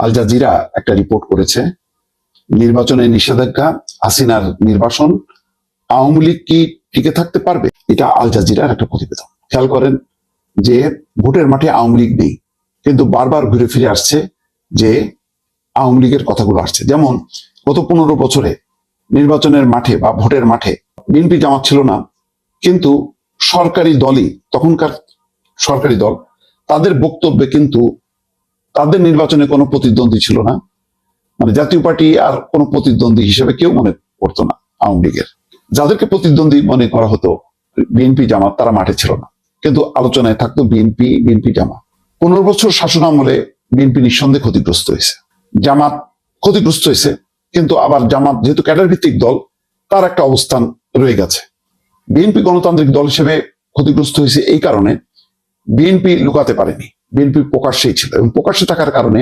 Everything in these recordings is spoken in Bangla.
আল জাজিরা একটা রিপোর্ট করেছে, নির্বাচনে নিষেধাজ্ঞা, হাসিনার নির্বাসন, আওয়ামী লীগ কি টিকে থাকতে পারবে? এটা আল জাজিরার একটা প্রতিবেদন। খেয়াল করেন যে ভোটের মাঠে আওয়ামী লীগ নেই, কিন্তু বারবার ঘুরে ফিরে আসছে যে আওয়ামী লীগের কথাগুলো আসছে। যেমন গত 15 বছরে নির্বাচনের মাঠে বা ভোটের মাঠে বিএনপি জামাত ছিল না, কিন্তু সরকারি দলই, তখনকার সরকারি দল, তাদের বক্তব্যে কিন্তু তাদের নির্বাচনে কোনো প্রতিদ্বন্দ্বী ছিল না। মানে জাতীয় পার্টি আর কোনো প্রতিদ্বন্দ্বী হিসেবে কেউ মনে করতো না আওয়ামী লীগের। যাদেরকে প্রতিদ্বন্দ্বী মনে করা হতো বিএনপি জামাত, তারা মাঠে ছিল না, কিন্তু আলোচনায় থাকতো বিএনপি জামাত। 15 বছর শাসন আমলে বিএনপি নিঃসন্দেহে ক্ষতিগ্রস্ত হয়েছে, জামাত ক্ষতিগ্রস্ত হয়েছে, কিন্তু আবার জামাত যেহেতু ক্যাডার ভিত্তিক দল, তার একটা অবস্থান রয়ে গেছে। বিএনপি গণতান্ত্রিক দল হিসেবে ক্ষতিগ্রস্ত হয়েছে এই কারণে বিএনপি লুকাতে পারেনি, বিএনপি প্রকাশ্যেই ছিল, এবং প্রকাশ্যে থাকার কারণে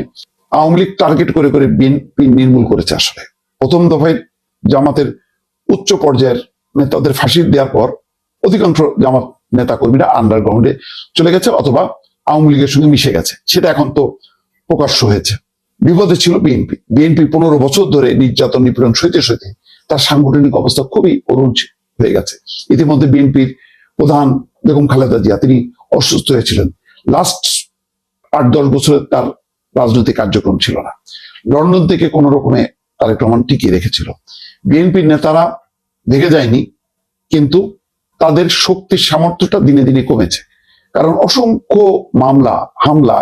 আওয়ামী লীগ টার্গেট করে করে বিএনপি নির্মূল করেছে। আসলে প্রথম দফায় জামাতের উচ্চ পর্যায়ের নেতাদের ফাঁসি দেওয়ার পর অধিকাংশ জামাত নেতা কর্মীরা আন্ডারগ্রাউন্ডে চলে গেছে অথবা আওয়ামী লীগের সঙ্গে মিশে গেছে। সেটা এখন তো প্রকাশ্য হয়েছে। বিপদে ছিল বিএনপি 15 বছর ধরে নির্যাতন নিপীড়ন সইতে সইতে তার সাংগঠনিক অবস্থা খুবই করুণ হয়ে গেছে। ইতিমধ্যে বিএনপির প্রধান বেগম খালেদা জিয়া, তিনি অসুস্থ হয়েছিলেন। লাস্ট 8-10 বছরের তার রাজনৈতিক কার্যক্রম ছিল না। লন্ডন থেকে কোন রকমে তারেক রহমান টিকিয়ে রেখেছিল। বিএনপির নেতারা দেখে যায়নি, কিন্তু তাদের শক্তির সামর্থ্যটা দিনে দিনে কমেছে। কারণ অসংখ্য মামলা, হামলা,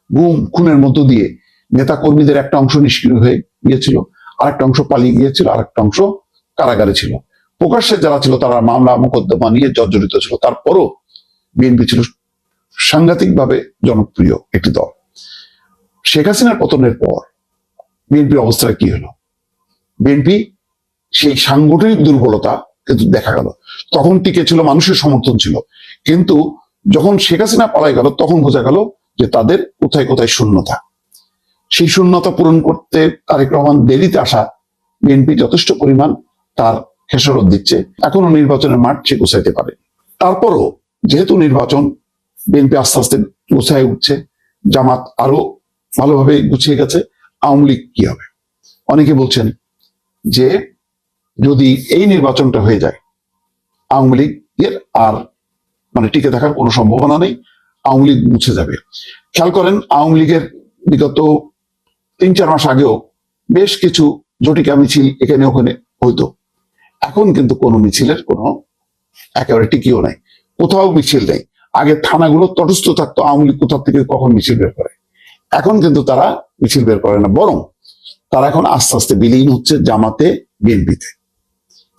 গুম খুনের মধ্য দিয়ে নেতা কর্মীদের একটা অংশ নিষ্ক্রিয় হয়ে গিয়েছিল, আরেকটা অংশ পালিয়ে গিয়েছিল, আরেকটা অংশ কারাগারে ছিল। প্রকাশ্যে যারা ছিল তারা মামলা মোকদ্দমা নিয়ে জর্জরিত ছিল। তারপরও বিএনপি ছিল সাংঘাতিকভাবে জনপ্রিয় একটি দল। শেখ হাসিনার পতনের পর বিএনপির অবস্থা কি হলো? বিএনপি সেই সাংগঠনিক দুর্বলতা কিন্তু দেখা গেল। তখন টিকে ছিল, মানুষের সমর্থন ছিল, কিন্তু যখন শেখ হাসিনা পালাই গেল তখন বোঝা গেল যে তাদের কোথায় কোথায় শূন্যতা। সেই শূন্যতা পূরণ করতে তারেক রহমান দেরিতে আসা বিএনপি যথেষ্ট পরিমাণ তার খেসারত দিচ্ছে। এখনো নির্বাচনের মাঠ সে গোছাইতে পারে। তারপরও যেহেতু নির্বাচন, বিএনপি আস্তে আস্তে গোছায় উঠছে, জামাত আরো ভালোভাবে গুছিয়ে গেছে। আওয়ামী লীগ কি হবে? অনেকে বলছেন যে যদি এই নির্বাচনটা হয়ে যায়, আওয়ামী লীগের আর মানে টিকে থাকার কোনো সম্ভাবনা নেই, আওয়ামী লীগ মুছে যাবে। খেয়াল করেন, আওয়ামী লীগের বিগত 3-4 মাস আগেও বেশ কিছু জটিকা মিছিল এখানে ওখানে হইতো। এখন কিন্তু কোনো মিছিলের কোনো একেবারে টিকিও নাই, কোথাও মিছিল নেই। আগে থানাগুলো তটস্থ থাকতো, আওয়ামী লীগ কোথা থেকে কখন মিছিল বের করে। এখন কিন্তু তারা মিছিল বের করে না, বরং তারা এখন আস্তে আস্তে বিলীন হচ্ছে জামাতে, বিএনপিতে।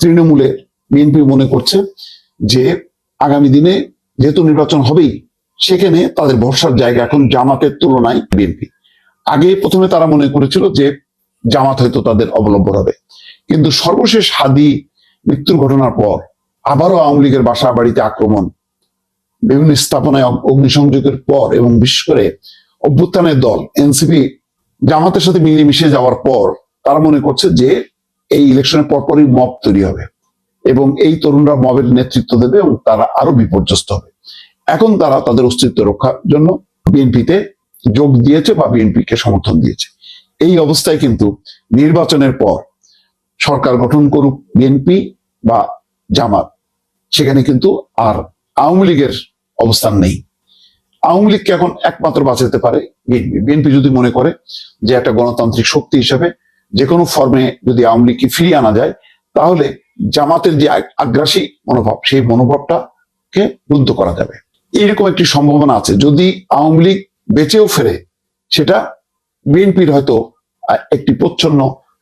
তৃণমূলে বিএনপি মনে করছে যে আগামী দিনে যেহেতু নির্বাচন হবেই, সেখানে তাদের ভরসার জায়গা এখন জামাতের তুলনায় বিএনপি। আগে প্রথমে তারা মনে করেছিল যে জামাত হয়তো তাদের অবলম্বন হবে, কিন্তু সর্বশেষ হাদি মৃত্যুর ঘটনার পর আবারও আওয়ামী লীগের বাসা বাড়িতে আক্রমণ, বিভিন্ন স্থাপনায় অগ্নিসংযোগের পর, এবং বিশেষ করে অভ্যুত্থানের দল এনসিপি জামাতের সাথে মিলেমিশে যাওয়ার পর তারা মনে করছে যে এই ইলেকশনের পরপরই মব তৈরি হবে এবং এই তরুণরা মবের নেতৃত্ব দেবে এবং তারা আরো বিপর্যস্ত হবে। এখন তারা তাদের অস্তিত্ব রক্ষার জন্য বিএনপিতে যোগ দিয়েছে বা বিএনপিকে সমর্থন দিয়েছে। এই অবস্থায় কিন্তু নির্বাচনের পর সরকার গঠন করুক বিএনপি বা জামাত, সেখানে কিন্তু আর আওয়ামী লীগের অবস্থান নেই। আওয়ামী লীগকে এখন একমাত্র বাঁচাতে পারে বিএনপি। বিএনপি যদি মনে করে যে একটা গণতান্ত্রিক শক্তি হিসেবে যে কোনো ফর্মে যদি আওয়ামী লীগকে ফিরিয়ে আনা যায়, তাহলে জামাতের যে আগ্রাসী মনোভাব, সেই মনোভাবটাকে রুদ্ধ করা যাবে। এইরকম একটি সম্ভাবনা আছে। যদি আওয়ামী লীগ বেঁচেও ফেরে, সেটা বিএনপির হয়তো একটি প্রচ্ছন্ন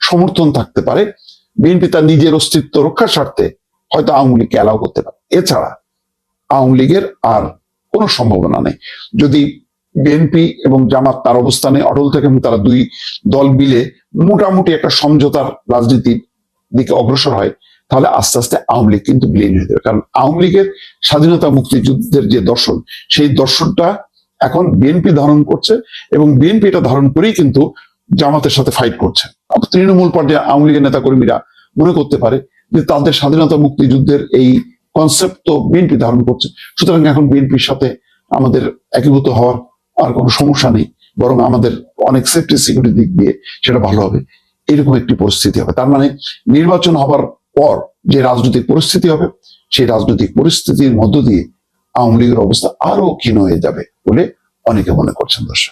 সমর্থন থাকতে পারে। বিএনপি তার নিজের অস্তিত্ব রক্ষার স্বার্থে হয়তো আওয়ামী লীগকে অ্যালাউ করতে পারে। এছাড়া আওয়ামী লীগের আর কোনো সম্ভাবনা নেই। যদি বিএনপি এবং জামাত তার অবস্থানে অটল থাকে এবং তারা দুই দল মিলে মোটামুটি একটা সমঝোতার রাজনীতির দিকে অগ্রসর হয়, তাহলে আস্তে আস্তে আওয়ামী লীগ কিন্তু বিলীন হয়ে যাবে। কারণ আওয়ামী লীগের স্বাধীনতা মুক্তিযুদ্ধের যে দর্শন, সেই দর্শনটা এখন বিএনপি ধারণ করছে, এবং বিএনপি এটা ধারণ করেই কিন্তু জামাতের সাথে ফাইট করছে। তৃণমূল পর্যায়ে আওয়ামী লীগের নেতা কর্মীরা মনে করতে পারে যে তাদের স্বাধীনতা মুক্তিযুদ্ধের এই কনসেপ্ট তো বিএনপি ধারণ করছে, সুতরাং এখন বিএনপির সাথে আমাদের একীভূত হওয়ার আর কোনো সমস্যা নেই। বরং আমাদের অনেক সেফটি সিকিউরিটি দিক দিয়ে সেটা ভালো হবে, এরকম একটি পরিস্থিতি হবে। তার মানে নির্বাচন হবার পর যে রাজনৈতিক পরিস্থিতি হবে, সেই রাজনৈতিক পরিস্থিতির মধ্য দিয়ে আওয়ামী লীগের অবস্থা আরো ক্ষীণ হয়ে যাবে বলে অনেকে মনে করছেন। দর্শক।